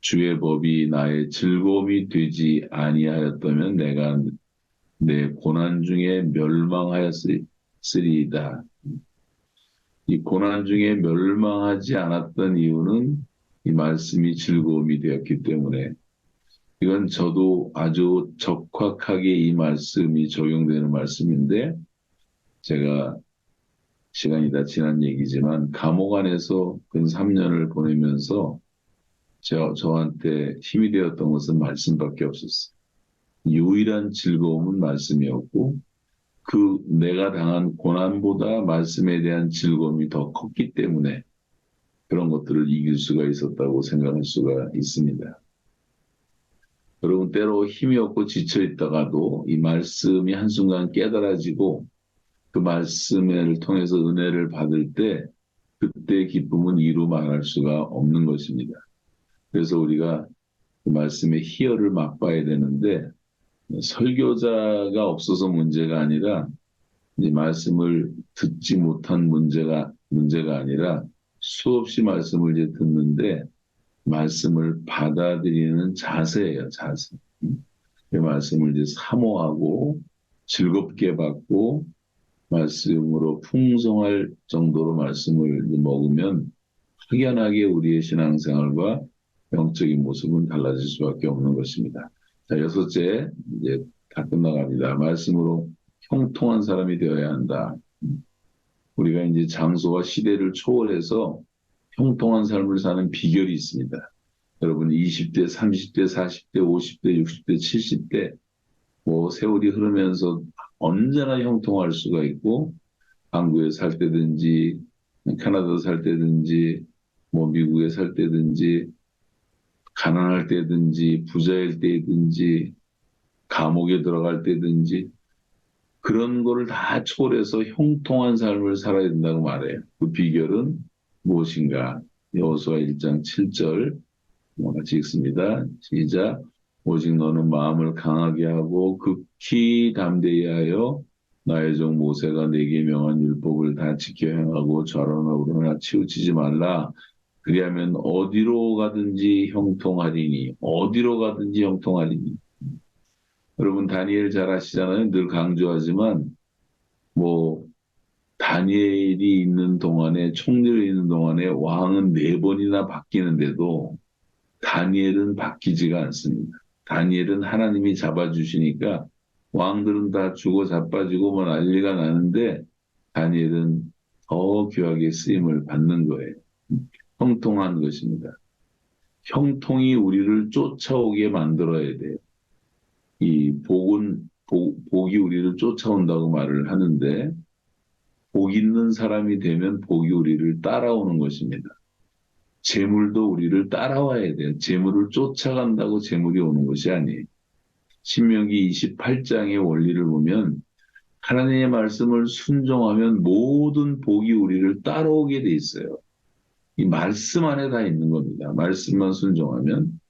Speaker 1: 주의 법이 나의 즐거움이 되지 아니하였다면 내가 내 고난 중에 멸망하였으리이다. 이 고난 중에 멸망하지 않았던 이유는 이 말씀이 즐거움이 되었기 때문에 이건 저도 아주 적확하게 이 말씀이 적용되는 말씀인데 제가 시간이 다 지난 얘기지만 감옥 안에서 근 3년을 보내면서 저한테 힘이 되었던 것은 말씀밖에 없었어요. 유일한 즐거움은 말씀이었고 그 내가 당한 고난보다 말씀에 대한 즐거움이 더 컸기 때문에 그런 것들을 이길 수가 있었다고 생각할 수가 있습니다. 여러분 때로 힘이 없고 지쳐 있다가도 이 말씀이 한순간 깨달아지고 그 말씀을 통해서 은혜를 받을 때 그때의 기쁨은 이루 말할 수가 없는 것입니다. 그래서 우리가 그 말씀의 희열을 맛봐야 되는데 설교자가 없어서 문제가 아니라 이 말씀을 듣지 못한 문제가 아니라 수없이 말씀을 이제 듣는데 말씀을 받아들이는 자세예요, 자세. 그 말씀을 이제 사모하고 즐겁게 받고 말씀으로 풍성할 정도로 말씀을 먹으면 확연하게 우리의 신앙생활과 영적인 모습은 달라질 수밖에 없는 것입니다. 자, 6째, 이제 다 끝나갑니다. 말씀으로 형통한 사람이 되어야 한다. 우리가 이제 장소와 시대를 초월해서 형통한 삶을 사는 비결이 있습니다. 여러분 20대, 30대, 40대, 50대, 60대, 70대 뭐 세월이 흐르면서 언제나 형통할 수가 있고 한국에 살 때든지 캐나다 살 때든지 뭐 미국에 살 때든지 가난할 때든지 부자일 때든지 감옥에 들어갈 때든지 그런 거를 다 초월해서 형통한 삶을 살아야 된다고 말해요. 그 비결은 무엇인가? 여호수아 1장 7절 같이 읽습니다. 시작. 오직 너는 마음을 강하게 하고 극히 담대히 하여 나의 종 모세가 내게 명한 율법을 다 지켜 행하고 좌로나 우로나 치우치지 말라. 그리하면 어디로 가든지 형통하리니 어디로 가든지 형통하리니. 여러분 다니엘 잘 아시잖아요. 늘 강조하지만 뭐 다니엘이 있는 동안에 총리를 있는 동안에 왕은 4번이나 바뀌는데도 다니엘은 바뀌지가 않습니다. 다니엘은 하나님이 잡아주시니까 왕들은 다 죽어 자빠지고 뭐 난리가 나는데 다니엘은 더 귀하게 쓰임을 받는 거예요. 형통한 것입니다. 형통이 우리를 쫓아오게 만들어야 돼요. 이 복이 우리를 쫓아온다고 말을 하는데 복 있는 사람이 되면 복이 우리를 따라오는 것입니다. 재물도 우리를 따라와야 돼요. 재물을 쫓아간다고 재물이 오는 것이 아니에요. 신명기 28장의 원리를 보면 하나님의 말씀을 순종하면 모든 복이 우리를 따라오게 돼 있어요. 이 말씀 안에 다 있는 겁니다. 말씀만 순종하면.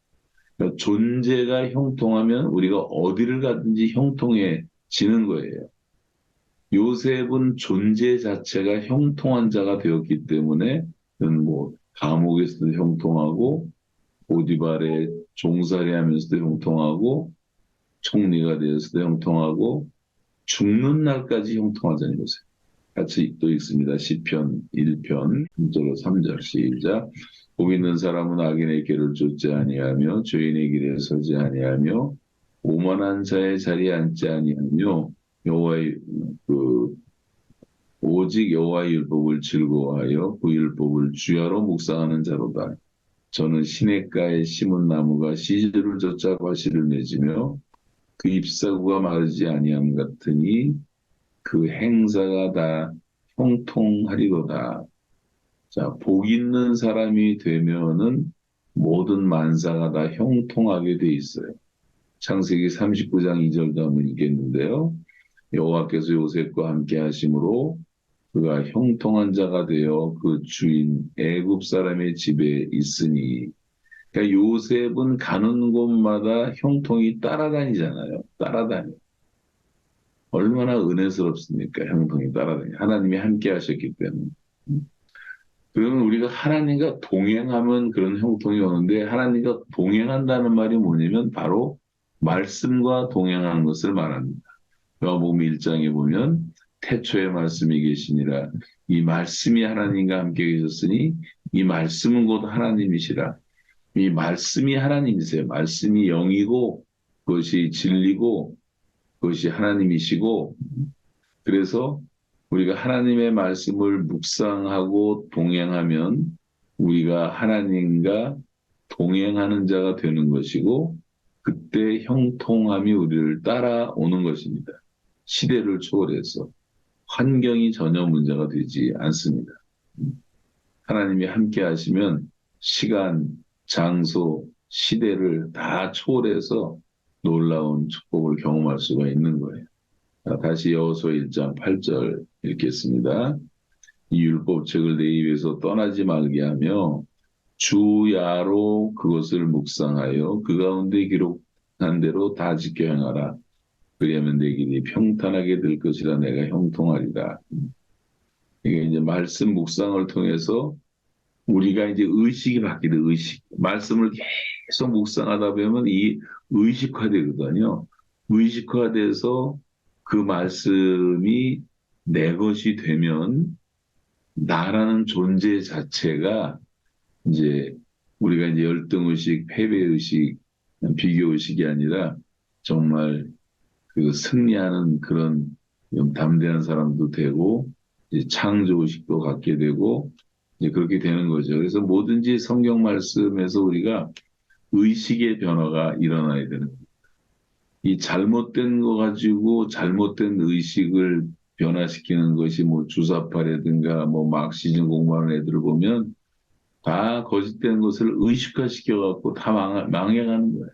Speaker 1: 그러니까 존재가 형통하면 우리가 어디를 가든지 형통해지는 거예요. 요셉은 존재 자체가 형통한 자가 되었기 때문에 뭐 감옥에서도 형통하고 보디발에 종살이 하면서도 형통하고 총리가 되어서도 형통하고 죽는 날까지 형통하자는 것을 같이 또 읽습니다. 시편 1편 1절로 3절 시작. 복 있는 사람은 악인의 길을 쫓지 아니하며 죄인의 길에 서지 아니하며 오만한 자의 자리에 앉지 아니하며 여호와의 그 오직 여호와의 율법을 즐거워하여 그 율법을 주야로 묵상하는 자로다. 저는 시냇가에 심은 나무가 씨들을 젖자 과실을 맺으며 그 잎사구가 마르지 아니함 같으니 그 행사가 다 형통하리로다. 자, 복 있는 사람이 되면은 모든 만사가 다 형통하게 돼 있어요. 창세기 39장 2절도 한번 읽겠는데요. 여호와께서 요셉과 함께 하심으로 그가 형통한 자가 되어 그 주인 애굽 사람의 집에 있으니 그러니까 요셉은 가는 곳마다 형통이 따라다니잖아요. 따라다니. 얼마나 은혜스럽습니까? 형통이 따라다니. 하나님이 함께 하셨기 때문에. 그러면 우리가 하나님과 동행하면 그런 형통이 오는데 하나님과 동행한다는 말이 뭐냐면 바로 말씀과 동행하는 것을 말합니다. 요한복음 1장에 보면 태초에 말씀이 계시니라 이 말씀이 하나님과 함께 계셨으니 이 말씀은 곧 하나님이시라. 이 말씀이 하나님이세요. 말씀이 영이고 그것이 진리고 그것이 하나님이시고 그래서 우리가 하나님의 말씀을 묵상하고 동행하면 우리가 하나님과 동행하는 자가 되는 것이고 그때 형통함이 우리를 따라오는 것입니다. 시대를 초월해서 환경이 전혀 문제가 되지 않습니다. 하나님이 함께 하시면 시간, 장소, 시대를 다 초월해서 놀라운 축복을 경험할 수가 있는 거예요. 자, 다시 여호수아 1장 8절 읽겠습니다. 이 율법책을 내 입에서 떠나지 말게 하며 주야로 그것을 묵상하여 그 가운데 기록한 대로 다 지켜 행하라. 그리하면 내 길이 평탄하게 될 것이라 내가 형통하리라. 이게 이제 말씀 묵상을 통해서 우리가 이제 의식이 바뀌는 의식. 말씀을 계속 묵상하다 보면 이 의식화되거든요. 의식화돼서 그 말씀이 내 것이 되면 나라는 존재 자체가 이제 우리가 이제 열등의식, 패배의식, 비교의식이 아니라 정말 그 승리하는 그런 담대한 사람도 되고 이제 창조의식도 갖게 되고 이제 그렇게 되는 거죠. 그래서 뭐든지 성경 말씀에서 우리가 의식의 변화가 일어나야 되는 거예요. 이 잘못된 거 가지고 잘못된 의식을 변화시키는 것이 뭐 주사파라든가 뭐 막시즘 공부하는 애들을 보면 다 거짓된 것을 의식화시켜갖고 다 망해가는 거예요.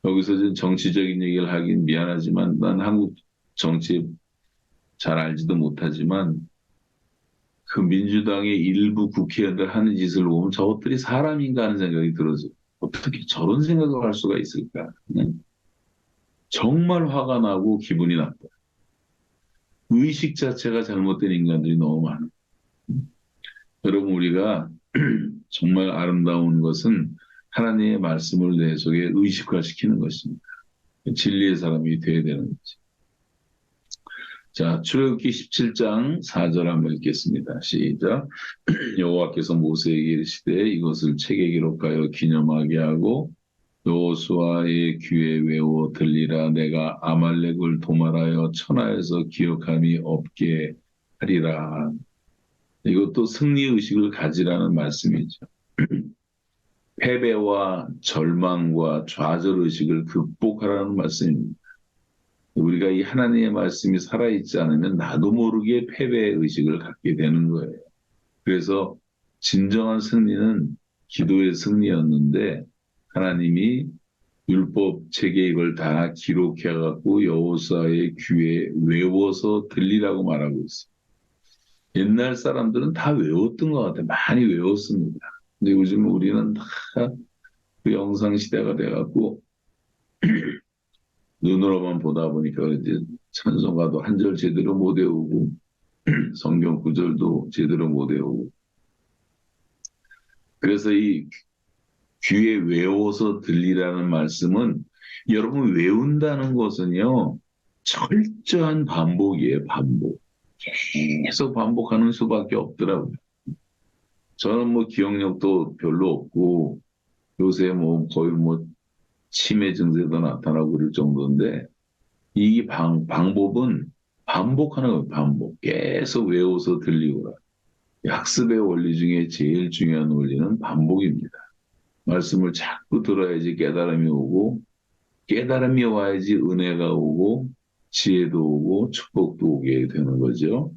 Speaker 1: 여기서 좀 정치적인 얘기를 하긴 미안하지만 난 한국 정치 잘 알지도 못하지만 그 민주당의 일부 국회의원들 하는 짓을 보면 저것들이 사람인가 하는 생각이 들어서 어떻게 저런 생각을 할 수가 있을까? 정말 화가 나고 기분이 나빠. 의식 자체가 잘못된 인간들이 너무 많아. 여러분, 우리가 정말 아름다운 것은 하나님의 말씀을 내 속에 의식화시키는 것입니다. 진리의 사람이 되어야 되는 거지. 자, 출애굽기 17장 4절 한번 읽겠습니다. 시작. 여호와께서 모세에게 이르시되 이것을 책에 기록하여 기념하게 하고 여호수아의 귀에 외워 들리라. 내가 아말렉을 도말하여 천하에서 기억함이 없게 하리라. 이것도 승리의식을 가지라는 말씀이죠. 패배와 절망과 좌절의식을 극복하라는 말씀입니다. 우리가 이 하나님의 말씀이 살아있지 않으면 나도 모르게 패배의식을 갖게 되는 거예요. 그래서 진정한 승리는 기도의 승리였는데 하나님이 율법 책에 이걸 다 기록해갖고 여호수아의 귀에 외워서 들리라고 말하고 있어요. 옛날 사람들은 다 외웠던 것 같아요. 많이 외웠습니다. 근데 요즘 우리는 다 그 영상 시대가 돼갖고 눈으로만 보다 보니까 이제 찬송가도 한 절 제대로 못 외우고 성경 구절도 제대로 못 외우고 그래서 이 귀에 외워서 들리라는 말씀은 여러분 외운다는 것은요 철저한 반복이에요. 반복. 계속 반복하는 수밖에 없더라고요. 저는 뭐 기억력도 별로 없고 요새 뭐 거의 뭐 치매 증세도 나타나고 그럴 정도인데 이 방법은 반복하는 거예요. 반복. 계속 외워서 들리고라. 학습의 원리 중에 제일 중요한 원리는 반복입니다. 말씀을 자꾸 들어야지 깨달음이 오고 깨달음이 와야지 은혜가 오고 지혜도 오고 축복도 오게 되는 거죠.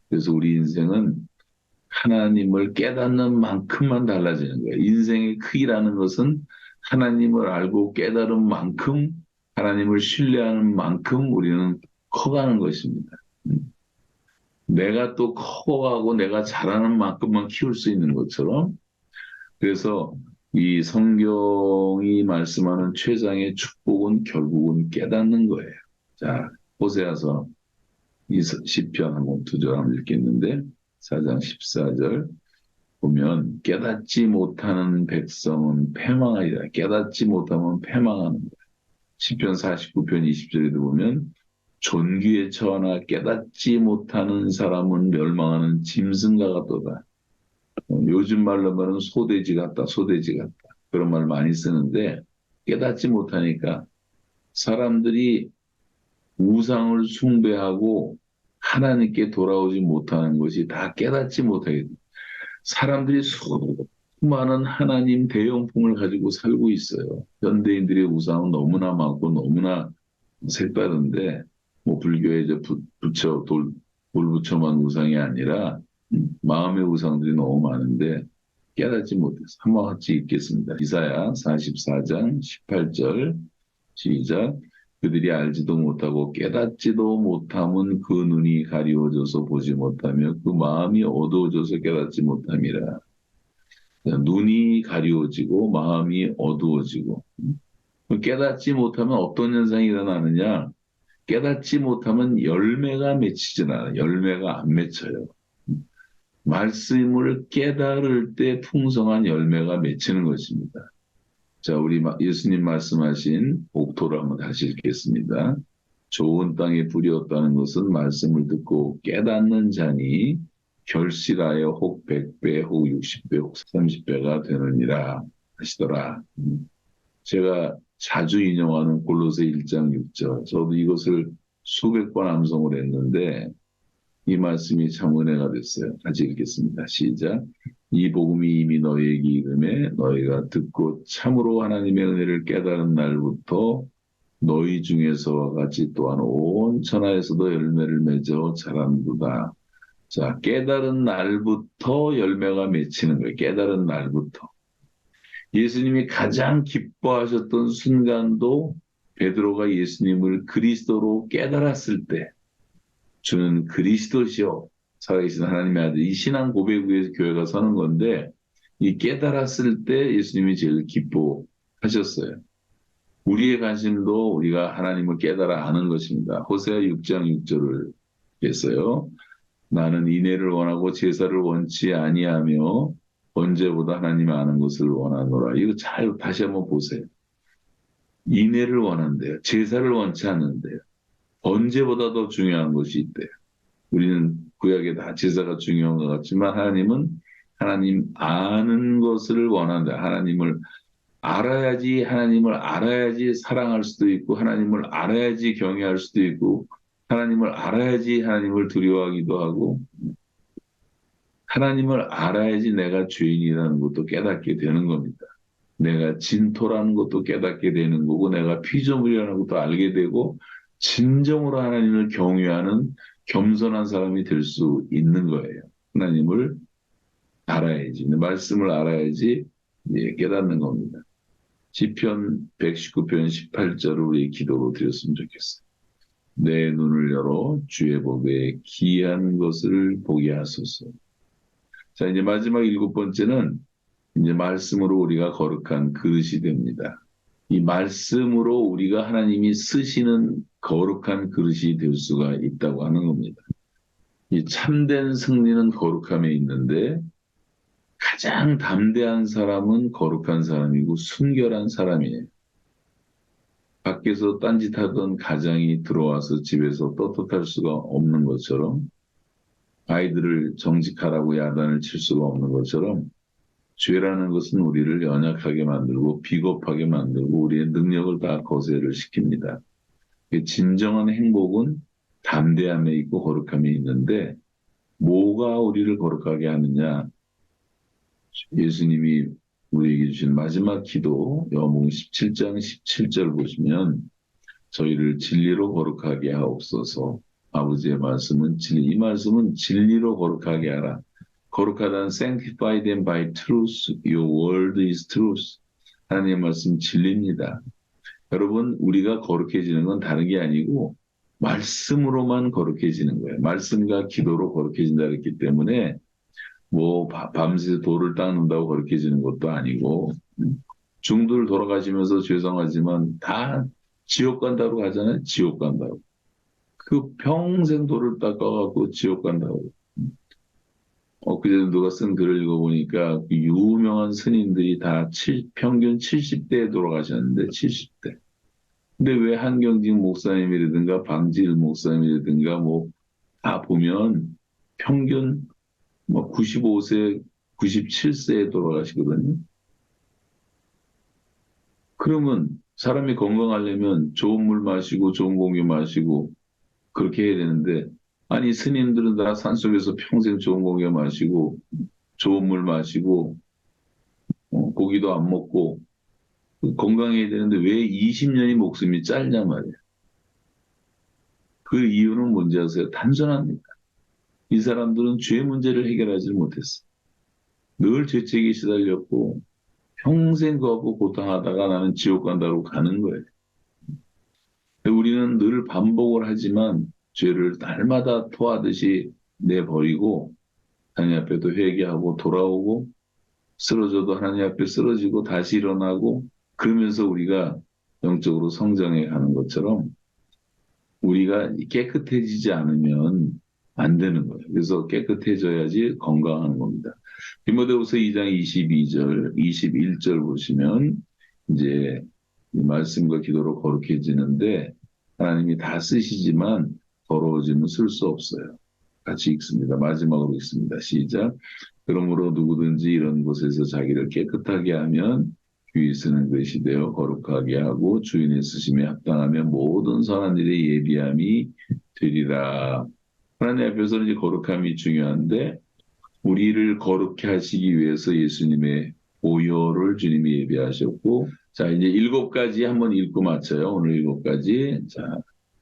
Speaker 1: 그래서 우리 인생은 하나님을 깨닫는 만큼만 달라지는 거예요. 인생의 크기라는 것은 하나님을 알고 깨달은 만큼 하나님을 신뢰하는 만큼 우리는 커가는 것입니다. 내가 또 커가고 내가 잘하는 만큼만 키울 수 있는 것처럼 그래서 이 성경이 말씀하는 최상의 축복은 결국은 깨닫는 거예요. 자, 호세아서 이 시편 한번 두 절 한번 읽겠는데 4장 14절 보면 깨닫지 못하는 백성은 패망하리라. 깨닫지 못하면 패망하는 거예요. 시편 49편 20절에도 보면 존귀에 처하나 깨닫지 못하는 사람은 멸망하는 짐승과 같도다. 요즘 말로 말하면 소돼지 같다, 소돼지 같다. 그런 말 많이 쓰는데 깨닫지 못하니까 사람들이 우상을 숭배하고 하나님께 돌아오지 못하는 것이 다 깨닫지 못하게 돼. 사람들이 수많은 하나님 대형품을 가지고 살고 있어요. 현대인들의 우상은 너무나 많고 너무나 색다른데 뭐 불교의 이제 부처 돌부처만 우상이 아니라 마음의 우상들이 너무 많은데 깨닫지 못해서 한번 같이 읽겠습니다. 이사야 44장 18절 시작. 그들이 알지도 못하고 깨닫지도 못함은 그 눈이 가리워져서 보지 못하며 그 마음이 어두워져서 깨닫지 못함이라. 눈이 가리워지고 마음이 어두워지고 깨닫지 못하면 어떤 현상이 일어나느냐? 깨닫지 못하면 열매가 맺히진 않아요. 열매가 안 맺혀요. 말씀을 깨달을 때 풍성한 열매가 맺히는 것입니다. 자, 우리 예수님 말씀하신 복토를 한번 다시 읽겠습니다. 좋은 땅에 뿌리 없다는 것은 말씀을 듣고 깨닫는 자니 결실하여 혹 100배, 혹 60배, 혹 30배가 되느니라 하시더라. 제가 자주 인용하는 골로새 1장 6절. 저도 이것을 수백 번 암송을 했는데 이 말씀이 참 은혜가 됐어요. 같이 읽겠습니다. 시작. 이 복음이 이미 너희에게 이름에 너희가 듣고 참으로 하나님의 은혜를 깨달은 날부터 너희 중에서와 같이 또한 온 천하에서도 열매를 맺어 자란도다. 자, 깨달은 날부터 열매가 맺히는 거예요. 깨달은 날부터. 예수님이 가장 기뻐하셨던 순간도 베드로가 예수님을 그리스도로 깨달았을 때 주는 그리스도시요 살아계신 하나님의 아들 이 신앙 고백 위에서 교회가 서는 건데 이 깨달았을 때 예수님이 제일 기뻐하셨어요. 우리의 관심도 우리가 하나님을 깨달아 아는 것입니다. 호세아 6장 6절을 했어요. 나는 인애를 원하고 제사를 원치 아니하며 언제보다 하나님 아는 것을 원하노라. 이거 잘 다시 한번 보세요. 인애를 원한대요. 제사를 원치 않는데요. 언제보다 더 중요한 것이 있대요. 우리는 구약에 다 제사가 중요한 것 같지만 하나님은 하나님 아는 것을 원한다. 하나님을 알아야지 사랑할 수도 있고, 하나님을 알아야지 경외할 수도 있고, 하나님을 알아야지 하나님을 두려워하기도 하고, 하나님을 알아야지 내가 죄인이라는 것도 깨닫게 되는 겁니다. 내가 진토라는 것도 깨닫게 되는 거고, 내가 피조물이라는 것도 알게 되고, 진정으로 하나님을 경외하는 겸손한 사람이 될 수 있는 거예요. 하나님을 알아야지, 말씀을 알아야지 깨닫는 겁니다. 시편 119편 18절을 우리 기도로 드렸으면 좋겠어요. 내 눈을 열어 주의 법에 기이한 것을 보게 하소서. 자, 이제 마지막 7번째는 이제 말씀으로 우리가 거룩한 그릇이 됩니다. 이 말씀으로 우리가 하나님이 쓰시는 거룩한 그릇이 될 수가 있다고 하는 겁니다. 이 참된 승리는 거룩함에 있는데 가장 담대한 사람은 거룩한 사람이고 순결한 사람이에요. 밖에서 딴짓하던 가장이 들어와서 집에서 떳떳할 수가 없는 것처럼 아이들을 정직하라고 야단을 칠 수가 없는 것처럼 죄라는 것은 우리를 연약하게 만들고 비겁하게 만들고 우리의 능력을 다 거세를 시킵니다. 진정한 행복은 담대함에 있고 거룩함에 있는데 뭐가 우리를 거룩하게 하느냐? 예수님이 우리에게 주신 마지막 기도 요한복음 17장 17절 보시면 저희를 진리로 거룩하게 하옵소서. 아버지의 말씀은 진리. 이 말씀은 진리로 거룩하게 하라. 거룩하다는 sanctify them by truth. Your word is truth. 하나님의 말씀 진리입니다. 여러분, 우리가 거룩해지는 건 다른 게 아니고 말씀으로만 거룩해지는 거예요. 말씀과 기도로 거룩해진다 그랬기 때문에 뭐 밤새 돌을 닦는다고 거룩해지는 것도 아니고 중들 돌아가시면서 죄송하지만 다 지옥 간다고 하잖아요. 지옥 간다고. 그 평생 돌을 닦아갖고 지옥 간다고. 그제도 누가 쓴 글을 읽어보니까 그 유명한 스님들이 다 평균 70대에 돌아가셨는데 70대. 근데 왜 한경직 목사님이라든가 방지일 목사님이라든가 뭐 다 보면 평균 뭐 95세, 97세에 돌아가시거든요. 그러면 사람이 건강하려면 좋은 물 마시고 좋은 공기 마시고 그렇게 해야 되는데 아니 스님들은 다 산속에서 평생 좋은 공기 마시고 좋은 물 마시고 고기도 안 먹고 건강해야 되는데 왜 20년이 목숨이 짧냐 말이에요. 그 이유는 뭔지 아세요? 단순합니다. 이 사람들은 죄 문제를 해결하지 못했어요. 늘 죄책에 시달렸고 평생 그하고 고통하다가 나는 지옥 간다고 가는 거예요. 우리는 늘 반복을 하지만 죄를 날마다 토하듯이 내버리고 하나님 앞에도 회개하고 돌아오고 쓰러져도 하나님 앞에 쓰러지고 다시 일어나고 그러면서 우리가 영적으로 성장해 가는 것처럼 우리가 깨끗해지지 않으면 안 되는 거예요. 그래서 깨끗해져야지 건강한 겁니다. 디모데후서 2장 22절, 21절 보시면 이제 이 말씀과 기도로 거룩해지는데 하나님이 다 쓰시지만 더러워지면 쓸 수 없어요. 같이 읽습니다. 마지막으로 읽습니다. 시작. 그러므로 누구든지 이런 곳에서 자기를 깨끗하게 하면 귀히 쓰는 것이 되어 거룩하게 하고 주인의 쓰심에 합당하며 모든 선한 일에 예비함이 되리라. 하나님 앞에서는 이제 거룩함이 중요한데 우리를 거룩해 하시기 위해서 예수님의 보혈을 주님이 예비하셨고 자 이제 7가지 한번 읽고 마쳐요. 오늘 7가지. 자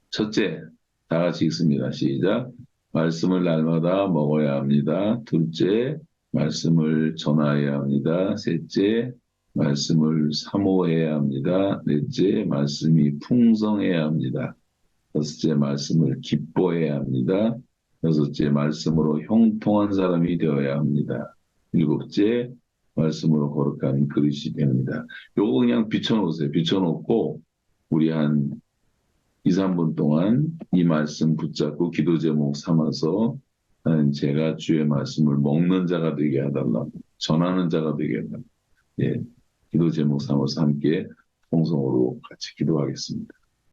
Speaker 1: 첫째 다 같이 읽습니다. 시작. 말씀을 날마다 먹어야 합니다. 둘째 말씀을 전하여야 합니다. 셋째 말씀을 사모해야 합니다. 넷째 말씀이 풍성해야 합니다. 다섯째 말씀을 기뻐해야 합니다. 여섯째 말씀으로 형통한 사람이 되어야 합니다. 일곱째 말씀으로 거룩한 그릇이 됩니다. 요거 그냥 비춰놓으세요. 비춰놓고 우리 한 2, 3분 동안 이 말씀 붙잡고 기도 제목 삼아서 제가 주의 말씀을 먹는 자가 되게 해달라고, 전하는 자가 되게 해달라고, 예, 기도 제목 삼아서 함께 통성으로 같이 기도하겠습니다.